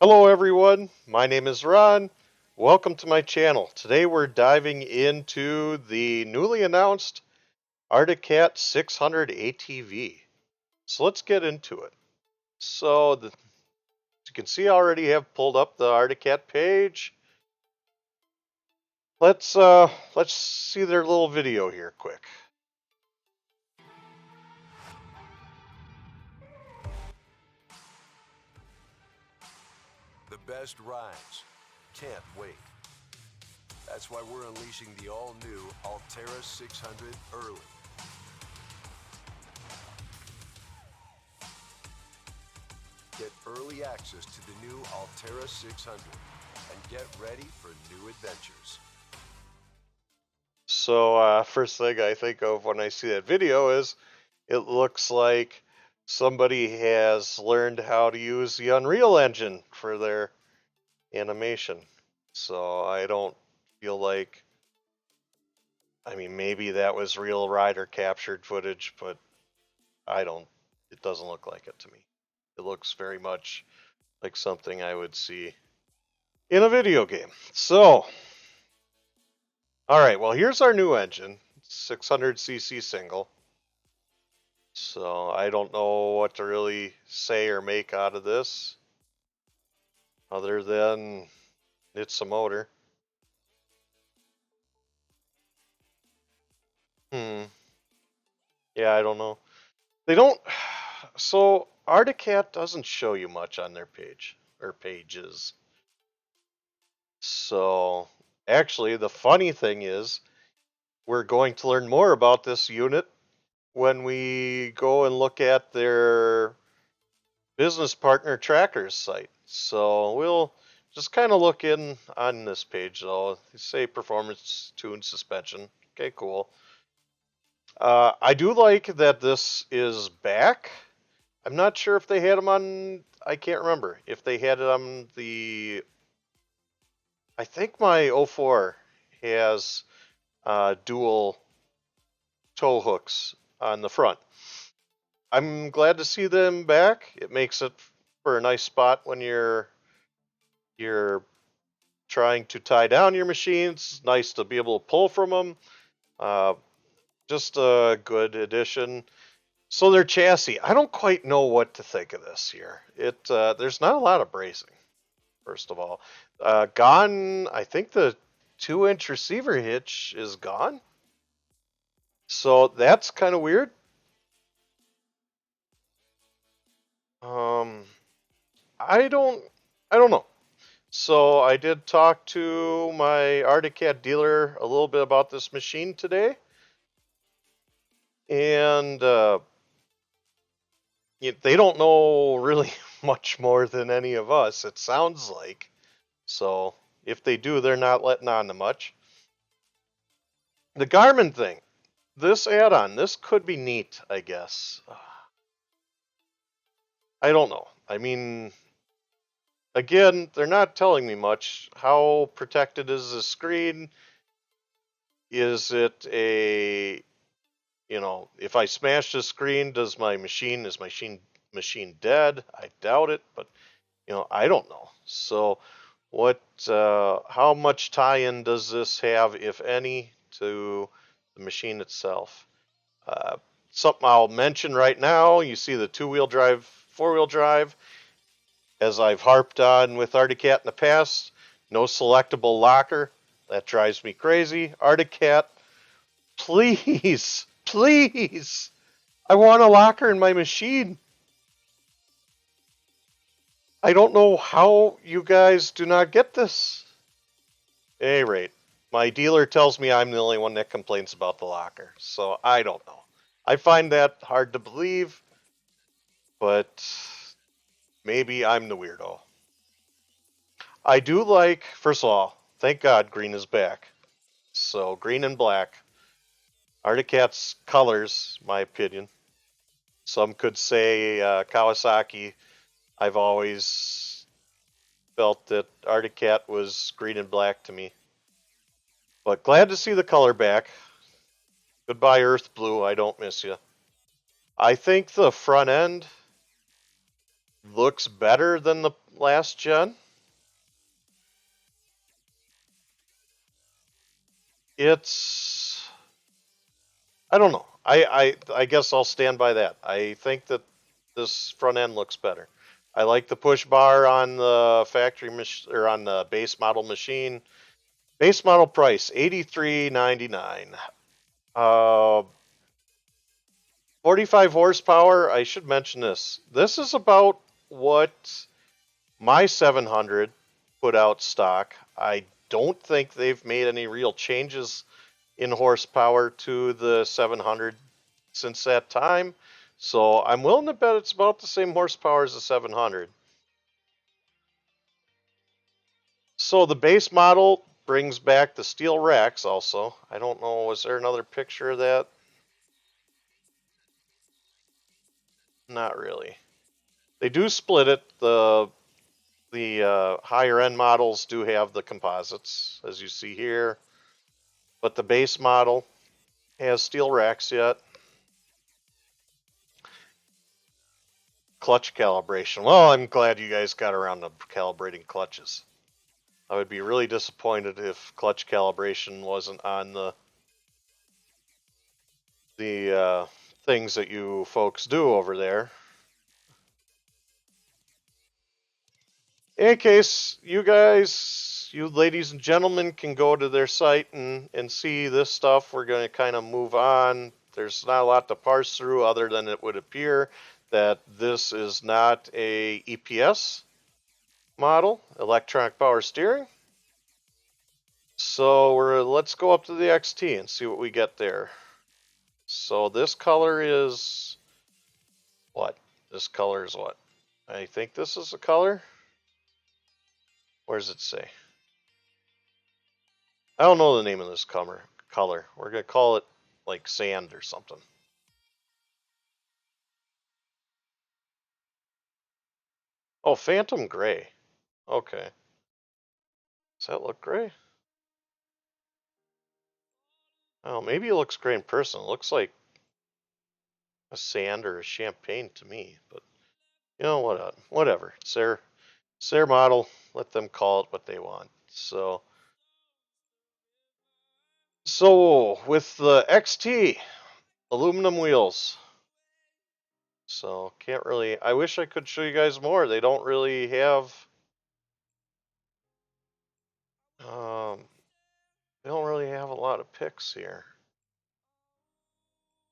Hello everyone, my name is Ron. Welcome to my channel. Today we're diving into the newly announced Arctic Cat 600 ATV. So let's get into it. As you can see, I already have pulled up the Arctic Cat page. Let's see their little video here quick. The best rides. Can't wait. That's why we're unleashing the all-new Alterra 600 early. Get early access to the new Alterra 600 and get ready for new adventures. First thing I think of when I see that video is it looks like somebody has learned how to use the Unreal Engine for their animation. So I don't feel like, I mean, maybe that was real rider captured footage, but it doesn't look like it to me. It looks very much like something I would see in a video game. So, all right, well, here's our new engine, 600cc single. So I don't know what to really say or make out of this other than it's a motor. Hmm. Yeah, I don't know. They don't. So Arctic Cat doesn't show you much on their page or pages. So actually, the funny thing is, we're going to learn more about this unit when we go and look at their business partner Tracker's site. So we'll just kind of look in on this page though. They say performance tune suspension. Okay, cool. I do like that this is back. I'm not sure if they had them on. I can't remember if they had it on the. I think my 04 has dual tow hooks on the front. I'm glad to see them back. It makes it for a nice spot when you're trying to tie down your machines. Nice to be able to pull from them. Uh, just a good addition. So their chassis, I don't quite know what to think of this here. There's not a lot of bracing. First of all, gone. I think the 2-inch receiver hitch is gone. So that's kind of weird. Um, I don't, I don't know. So I did talk to my Arctic Cat dealer a little bit about this machine today, and they don't know really much more than any of us. It sounds like. So if they do, they're not letting on to much. The Garmin thing, this add-on, this could be neat, I guess. I don't know. I mean, again, they're not telling me much. How protected is the screen? Is it a, if I smash the screen, is my machine dead? I doubt it, but I don't know. So how much tie-in does this have, if any, to the machine itself? Uh, Something I'll mention right now, you see the 2-wheel drive, 4-wheel drive. As I've harped on with Arctic Cat in the past, no selectable locker. That drives me crazy. Arctic Cat, please, please. I want a locker in my machine. I don't know how you guys do not get this. At any rate, my dealer tells me I'm the only one that complains about the locker, so I don't know. I find that hard to believe, but maybe I'm the weirdo. I do like, first of all, thank God green is back. So green and black. Arctic Cat's colors, my opinion. Some could say Kawasaki. I've always felt that Arctic Cat was green and black to me. But glad to see the color back. Goodbye, Earth Blue. I don't miss you. I think the front end looks better than last gen. It's, I don't know. I guess I'll stand by that. I think that this front end looks better. I like the push bar on the factory or on the base model machine. Base model price $83.99. 45 horsepower. I should mention this. This is about what my 700 put out stock. I don't think they've made any real changes in horsepower to the 700 since that time. So I'm willing to bet it's about the same horsepower as the 700. So the base model brings back the steel racks also. I don't know, was there another picture of that? Not really. They do split it. The higher end models do have the composites, as you see here, but the base model has steel racks yet. Clutch calibration. Well, I'm glad you guys got around to calibrating clutches. I would be really disappointed if clutch calibration wasn't on the things that you folks do over there. In any case, you guys, you ladies and gentlemen, can go to their site and see this stuff. We're going to kind of move on. There's not a lot to parse through other than it would appear that this is not a EPS model, electronic power steering. So let's go up to the XT and see what we get there. So this color is what? This color is what? I think this is the color. Where does it say? I don't know the name of this color. We're going to call it like sand or something. Oh, Phantom Gray. Okay. Does that look gray? Oh, maybe it looks gray in person. It looks like a sand or a champagne to me. But, you know, whatever. It's their model. Let them call it what they want. So with the XT, aluminum wheels. So can't really, I wish I could show you guys more. They don't really have, they don't really have a lot of picks here.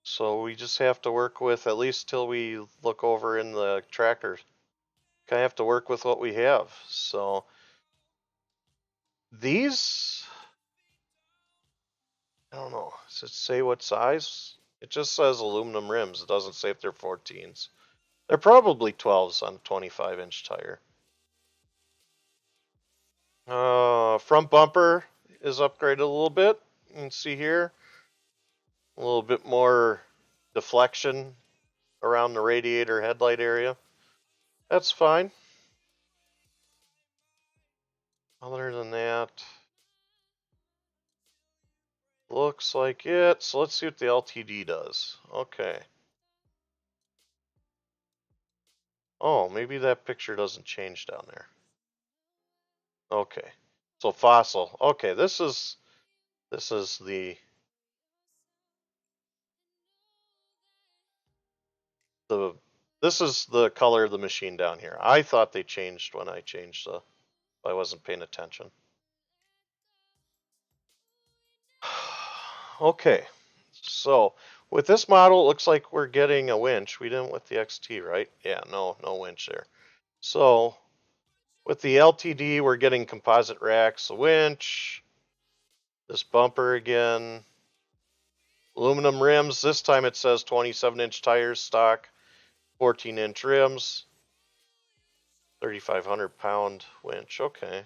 So we just have to work with, at least till we look over in the tracker, kind of have to work with what we have. So these, I don't know, does it say what size? It just says aluminum rims. It doesn't say if they're 14s. They're probably 12s on a 25-inch tire. Front bumper is upgraded a little bit. You can see here a little bit more deflection around the radiator headlight area. That's fine. Other than that, looks like it. So let's see what the LTD does. Okay. Oh, maybe that picture doesn't change down there. Okay. So fossil. Okay, this is the this is the color of the machine down here. I thought they changed when I changed the, I wasn't paying attention. Okay, so with this model, it looks like we're getting a winch. We didn't with the XT, right? Yeah, no winch there. So with the LTD, we're getting composite racks, a winch, this bumper again, aluminum rims. This time it says 27-inch tires stock, 14-inch rims, 3,500-pound winch. Okay.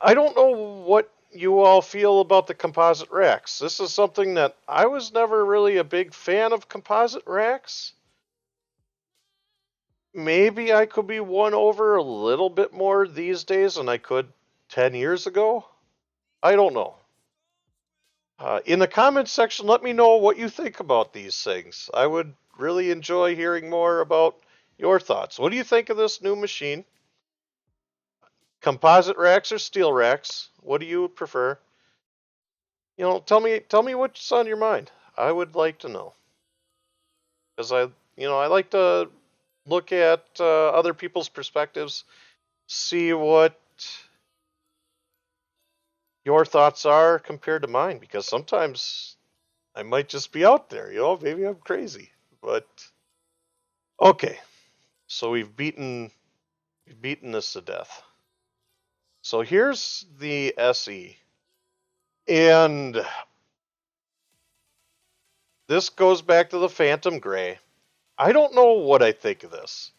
I don't know what you all feel about the composite racks. This is something that I was never really a big fan of composite racks. Maybe I could be won over a little bit more these days than I could 10 years ago. I don't know. In the comments section, let me know what you think about these things. I would really enjoy hearing more about your thoughts. What do you think of this new machine? Composite racks or steel racks? What do you prefer? Tell me what's on your mind. I would like to know because I like to look at other people's perspectives, see what your thoughts are compared to mine, because sometimes I might just be out there, maybe I'm crazy. But okay, so we've beaten this to death. So here's the SE. And this goes back to the Phantom Gray. I don't know what I think of this.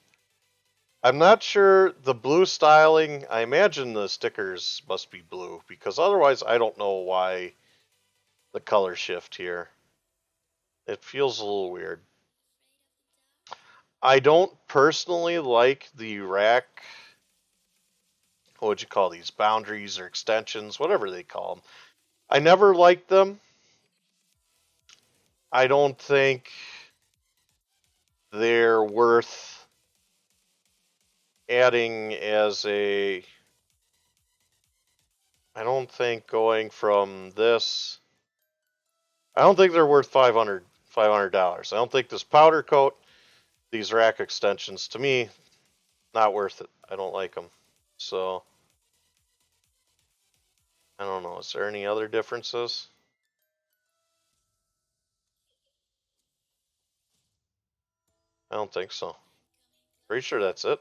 I'm not sure the blue styling. I imagine the stickers must be blue because otherwise I don't know why the color shift here. It feels a little weird. I don't personally like the rack. What would you call these? Boundaries or extensions, whatever they call them. I never liked them. I don't think they're worth adding as a. I don't think going from this. I don't think they're worth $500. I don't think this powder coat, these rack extensions, to me, not worth it. I don't like them. So I don't know. Is there any other differences? I don't think so. Pretty sure that's it.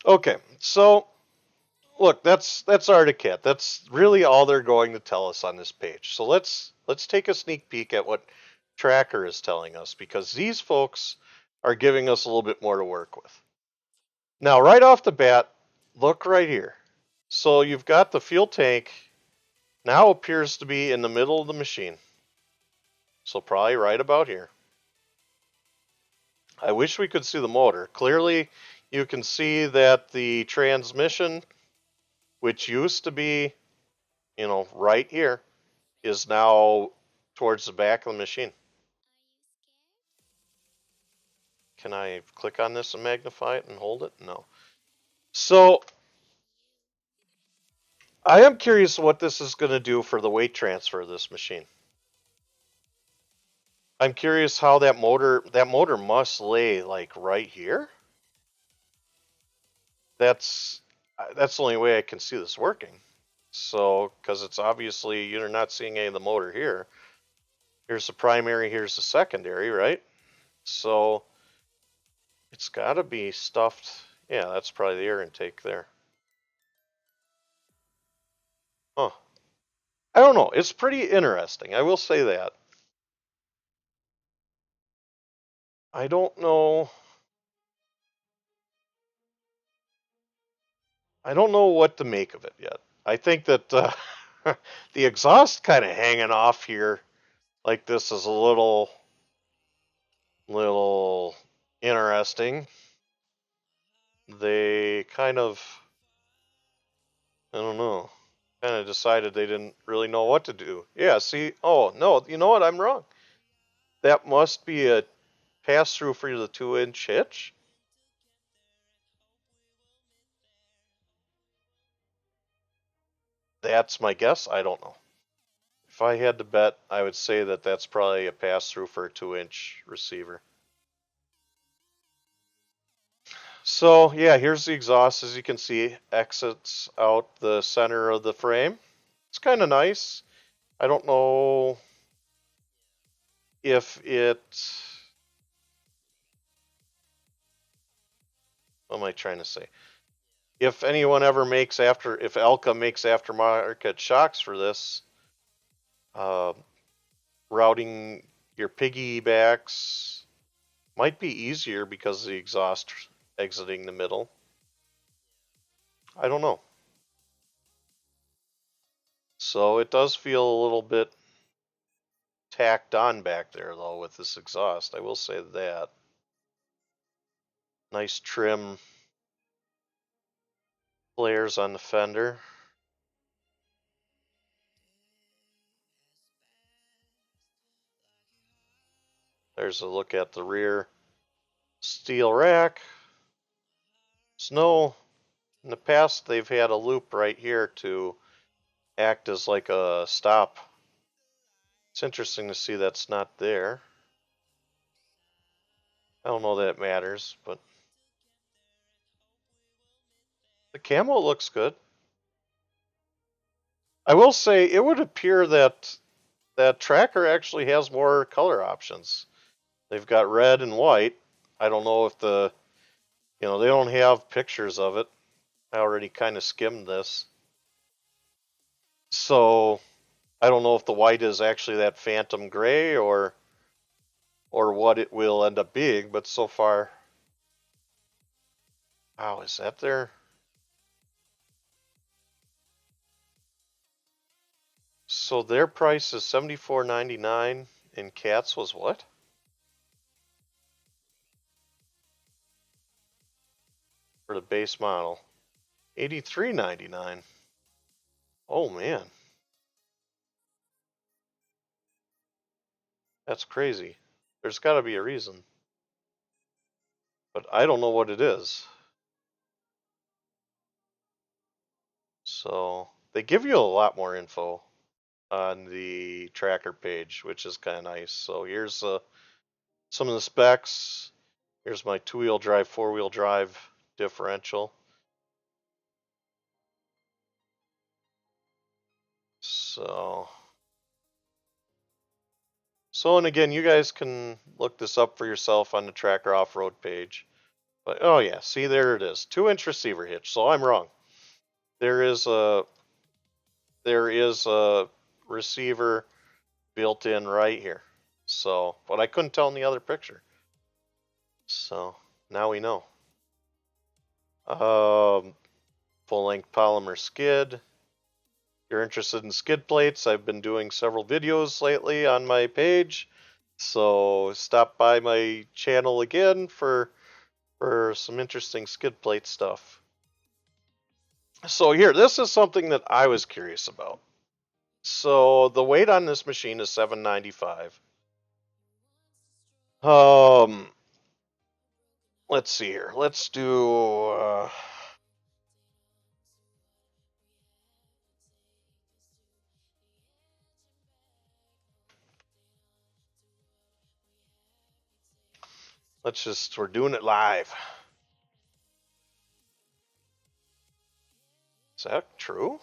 Okay, so look, that's Arctic Cat. That's really all they're going to tell us on this page. So let's take a sneak peek at what Tracker is telling us, because these folks are giving us a little bit more to work with. Now, right off the bat, look right here. So you've got the fuel tank now appears to be in the middle of the machine. So probably right about here. I wish we could see the motor. Clearly, you can see that the transmission, which used to be, right here, is now towards the back of the machine. Can I click on this and magnify it and hold it? No. So I am curious what this is going to do for the weight transfer of this machine. I'm curious how that motor must lay like right here. That's the only way I can see this working. So, because it's obviously you're not seeing any of the motor here. Here's the primary, here's the secondary, right? So it's got to be stuffed. Yeah, that's probably the air intake there. Huh. I don't know. It's pretty interesting. I will say that. I don't know. I don't know what to make of it yet. I think that the exhaust kind of hanging off here like this is a little interesting. They kind of, I don't know, kind of decided they didn't really know what to do. Yeah, see, oh, no, you know what? I'm wrong. That must be a pass through for the 2-inch hitch. That's my guess. I don't know. If I had to bet, I would say that that's probably a pass through for a 2-inch receiver. So yeah, here's the exhaust. As you can see, exits out the center of the frame. It's kind of nice. I don't know if it. What am I trying to say? If anyone ever makes if Elka makes aftermarket shocks for this, uh, routing your piggybacks might be easier because of the exhaust exiting the middle. I don't know. So it does feel a little bit tacked on back there though with this exhaust. I will say that. Nice trim flares on the fender. There's a look at the rear. Steel rack. Snow. In the past, they've had a loop right here to act as like a stop. It's interesting to see that's not there. I don't know that it matters, but the camo looks good. I will say it would appear that that Tracker actually has more color options. They've got red and white. I don't know if they don't have pictures of it. I already kind of skimmed this. So I don't know if the white is actually that phantom gray or what it will end up being, but so far, wow, is that there? So their price is $74.99 and Cat's was what? For the base model. $83.99. Oh man. That's crazy. There's got to be a reason. But I don't know what it is. So they give you a lot more info on the tracker page, which is kind of nice. So here's some of the specs. Here's my 2-wheel drive, 4-wheel drive differential. So, and again, you guys can look this up for yourself on the Tracker Offroad page. But oh yeah, see there it is, 2-inch receiver hitch. So I'm wrong. There is a receiver built in right here. So, but I couldn't tell in the other picture. So now we know. Full length polymer skid. If you're interested in skid plates, I've been doing several videos lately on my page. So stop by my channel again for some interesting skid plate stuff. So here, this is something that I was curious about. So the weight on this machine is 795. Let's see here. Let's do we're doing it live. Is that true?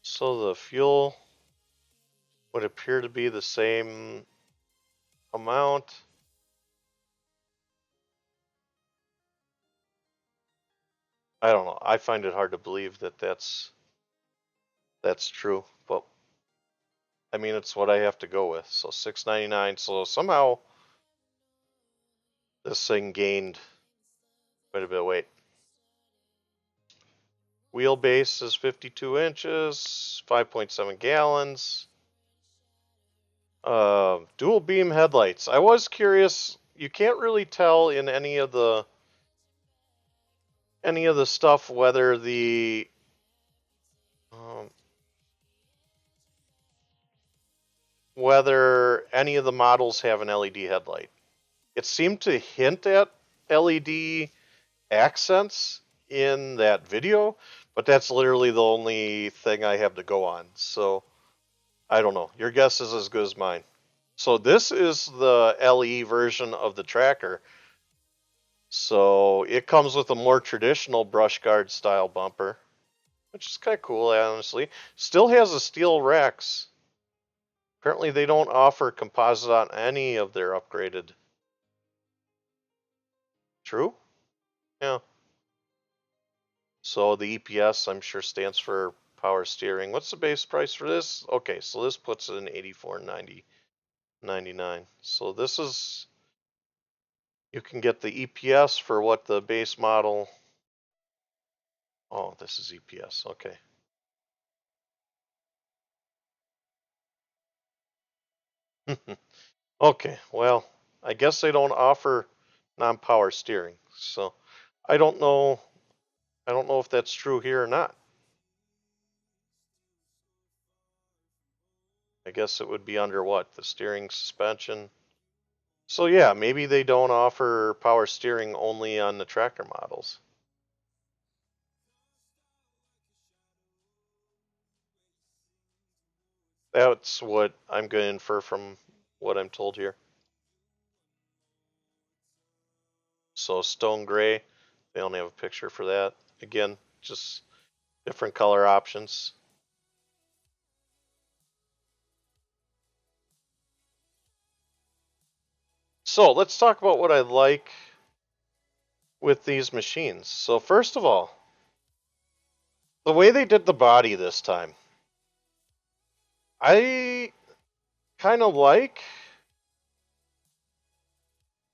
So the fuel would appear to be the same amount. I don't know. I find it hard to believe that that's true, but I mean it's what I have to go with. So $6.99. So somehow this thing gained quite a bit of weight. Wheelbase is 52 inches, 5.7 gallons. Dual beam headlights. I was curious. You can't really tell in any of the stuff whether the whether any of the models have an LED headlight. It seemed to hint at LED accents in that video, but that's literally the only thing I have to go on. So I don't know. Your guess is as good as mine. So this is the LE version of the Tracker. So it comes with a more traditional brush guard style bumper, which is kind of cool, honestly. Still has a steel racks. Apparently they don't offer composite on any of their upgraded. True? Yeah. So the EPS, I'm sure, stands for power steering. What's the base price for this? Okay, so this puts it in $84.99. So this is, you can get the EPS for what the base model. Oh, this is EPS. Okay. Okay, well, I guess they don't offer non-power steering. So I don't know. I don't know if that's true here or not. I guess it would be under what? The steering suspension. So yeah, maybe they don't offer power steering only on the Tracker models. That's what I'm going to infer from what I'm told here. So stone gray, they only have a picture for that. Again, just different color options. So let's talk about what I like with these machines. So first of all, the way they did the body this time, I kind of like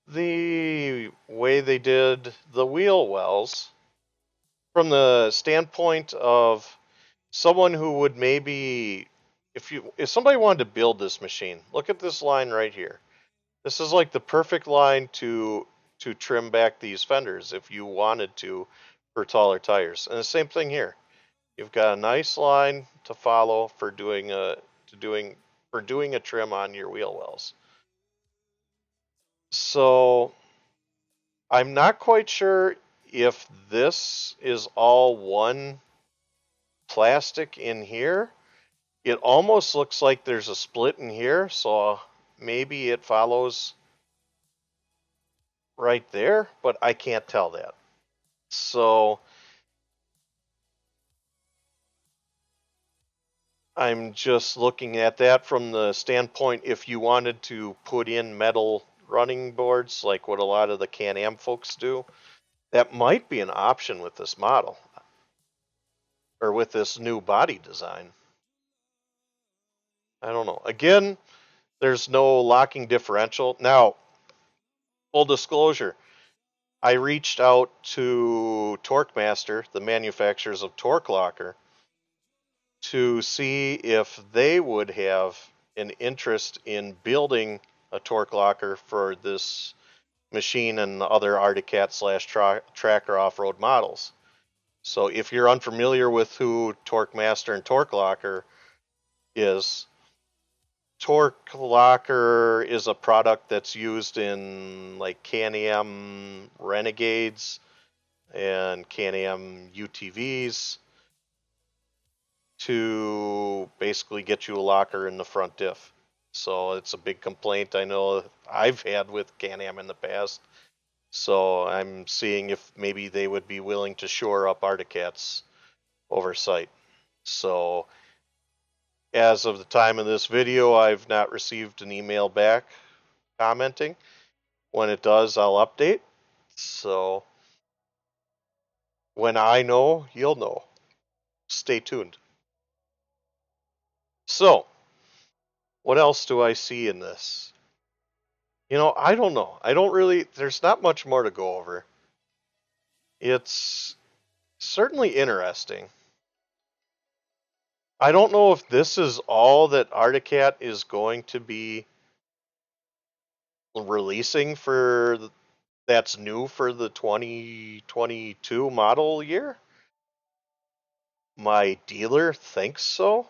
the way they did the wheel wells from the standpoint of someone who would maybe, if somebody wanted to build this machine, look at this line right here. This is like the perfect line to trim back these fenders if you wanted to for taller tires. And the same thing here. You've got a nice line to follow for doing a trim on your wheel wells. So I'm not quite sure if this is all one plastic in here. It almost looks like there's a split in here, so maybe it follows right there, but I can't tell that. So I'm just looking at that from the standpoint if you wanted to put in metal running boards like what a lot of the Can-Am folks do, that might be an option with this model or with this new body design. I don't know. Again, there's no locking differential. Now, full disclosure, I reached out to Torq Master, the manufacturers of Torq Locker, to see if they would have an interest in building a Torq Locker for this machine and the other Arctic Cat / Tracker Offroad models. So if you're unfamiliar with who Torq Master and Torq Locker is, Torq Locker is a product that's used in like Can-Am Renegades and Can-Am UTVs to basically get you a locker in the front diff. So it's a big complaint I know I've had with Can-Am in the past. So I'm seeing if maybe they would be willing to shore up Arctic Cat's oversight. So as of the time of this video, I've not received an email back commenting. When it does, I'll update. So when I know, you'll know. Stay tuned. So, what else do I see in this? I don't know. There's not much more to go over. It's certainly interesting. I don't know if this is all that Arctic Cat is going to be releasing that's new for the 2022 model year. My dealer thinks so,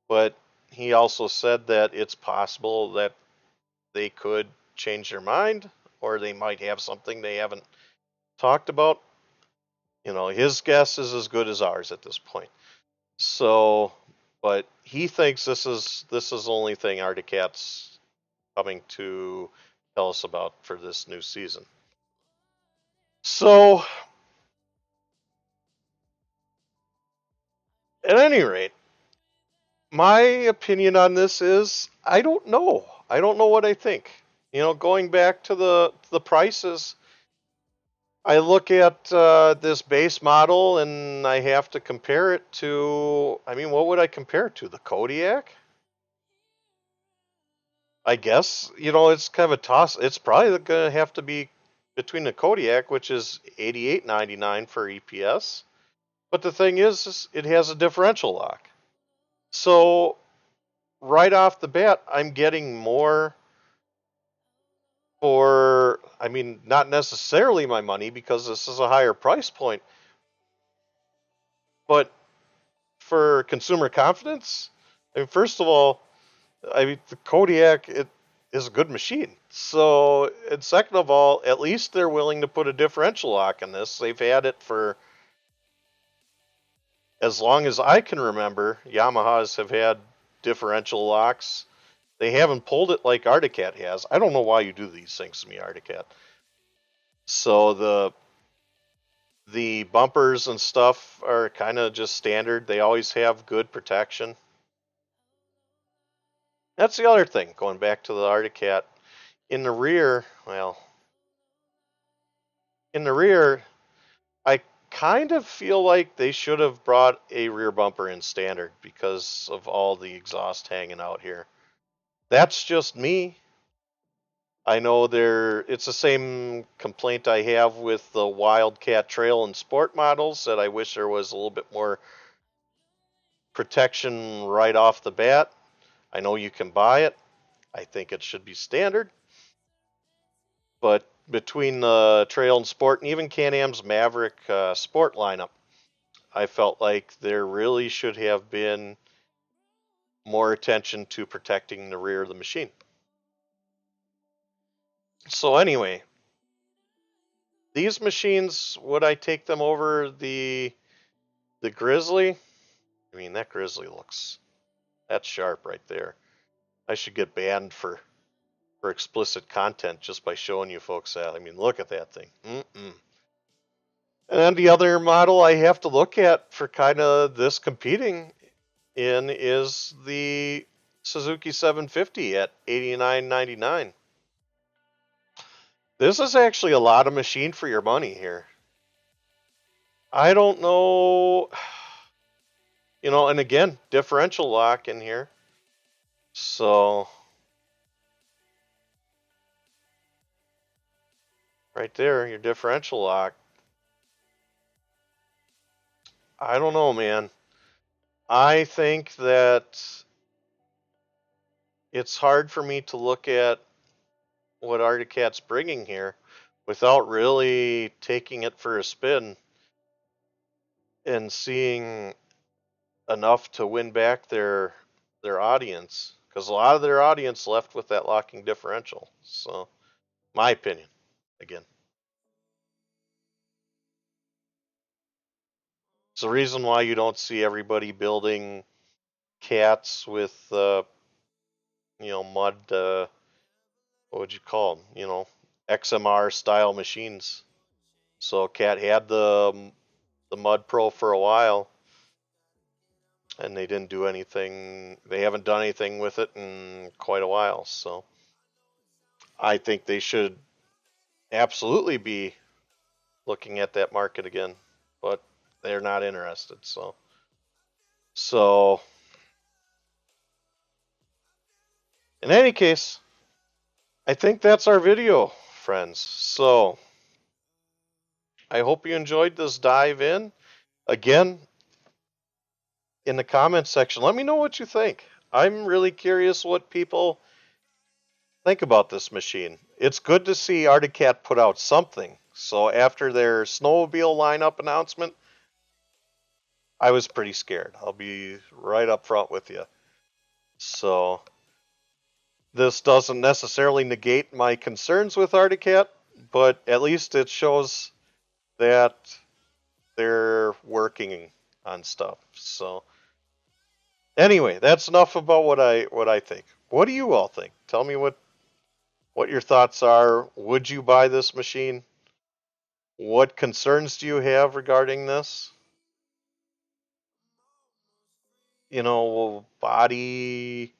but he also said that it's possible that they could change their mind or they might have something they haven't talked about. His guess is as good as ours at this point. So, but he thinks this is the only thing Arctic Cat's coming to tell us about for this new season. So, at any rate, my opinion on this is I don't know. I don't know what I think. Going back to the prices, I look at this base model and I have to compare it to, what would I compare it to? The Kodiak? I guess, it's kind of a toss. It's probably going to have to be between the Kodiak, which is $88.99 for EPS. But the thing is it has a differential lock. So right off the bat, I'm getting more for, I mean, not necessarily my money because this is a higher price point, but for consumer confidence, I mean, first of all, I mean, the Kodiak, it is a good machine. So, and second of all, at least they're willing to put a differential lock in this. They've had it for as long as I can remember. Yamahas have had differential locks. They haven't pulled it like Arctic Cat has. I don't know why you do these things to me, Arctic Cat. So the bumpers and stuff are kind of just standard. They always have good protection. That's the other thing, going back to the Arctic Cat. In the rear, well, in the rear, I kind of feel like they should have brought a rear bumper in standard because of all the exhaust hanging out here. That's just me. I know it's the same complaint I have with the Wildcat Trail and Sport models, that I wish there was a little bit more protection right off the bat. I know you can buy it. I think it should be standard. But between the Trail and Sport and even Can-Am's Maverick Sport lineup, I felt like there really should have been more attention to protecting the rear of the machine. So anyway, these machines, would I take them over the Grizzly? I mean, that Grizzly that's sharp right there. I should get banned for explicit content just by showing you folks that. I mean, look at that thing. Mm-mm. And then the other model I have to look at for kind of this competing in is the Suzuki 750 at $89.99. This is actually a lot of machine for your money here. I don't know, and again, differential lock in here. So, right there, your differential lock. I don't know, man. I think that it's hard for me to look at what Arctic Cat's bringing here without really taking it for a spin and seeing enough to win back their audience, because a lot of their audience left with that locking differential. So, my opinion, again, it's the reason why you don't see everybody building cats with mud, what would you call them, XMR style machines. So Cat had the Mud Pro for a while, and they didn't do anything. They haven't done anything with it in quite a while. So I think they should absolutely be looking at that market again, but they're not interested. So in any case, I think that's our video, friends. So I hope you enjoyed this dive in. Again, in the comments section, let me know what you think. I'm really curious what people think about this machine. It's good to see Arctic Cat put out something. So after their snowmobile lineup announcement, I was pretty scared. I'll be right up front with you. So this doesn't necessarily negate my concerns with Arctic Cat, but at least it shows that they're working on stuff. So anyway, that's enough about what I think. What do you all think? Tell me what your thoughts are. Would you buy this machine? What concerns do you have regarding this? Body.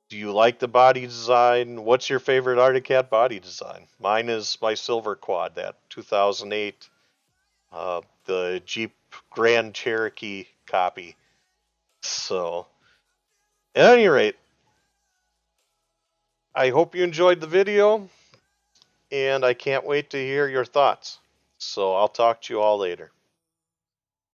Do you like the body design? What's your favorite Arctic Cat body design? Mine is my Silver Quad, that 2008, the Jeep Grand Cherokee copy. So, at any rate, I hope you enjoyed the video, and I can't wait to hear your thoughts. So I'll talk to you all later.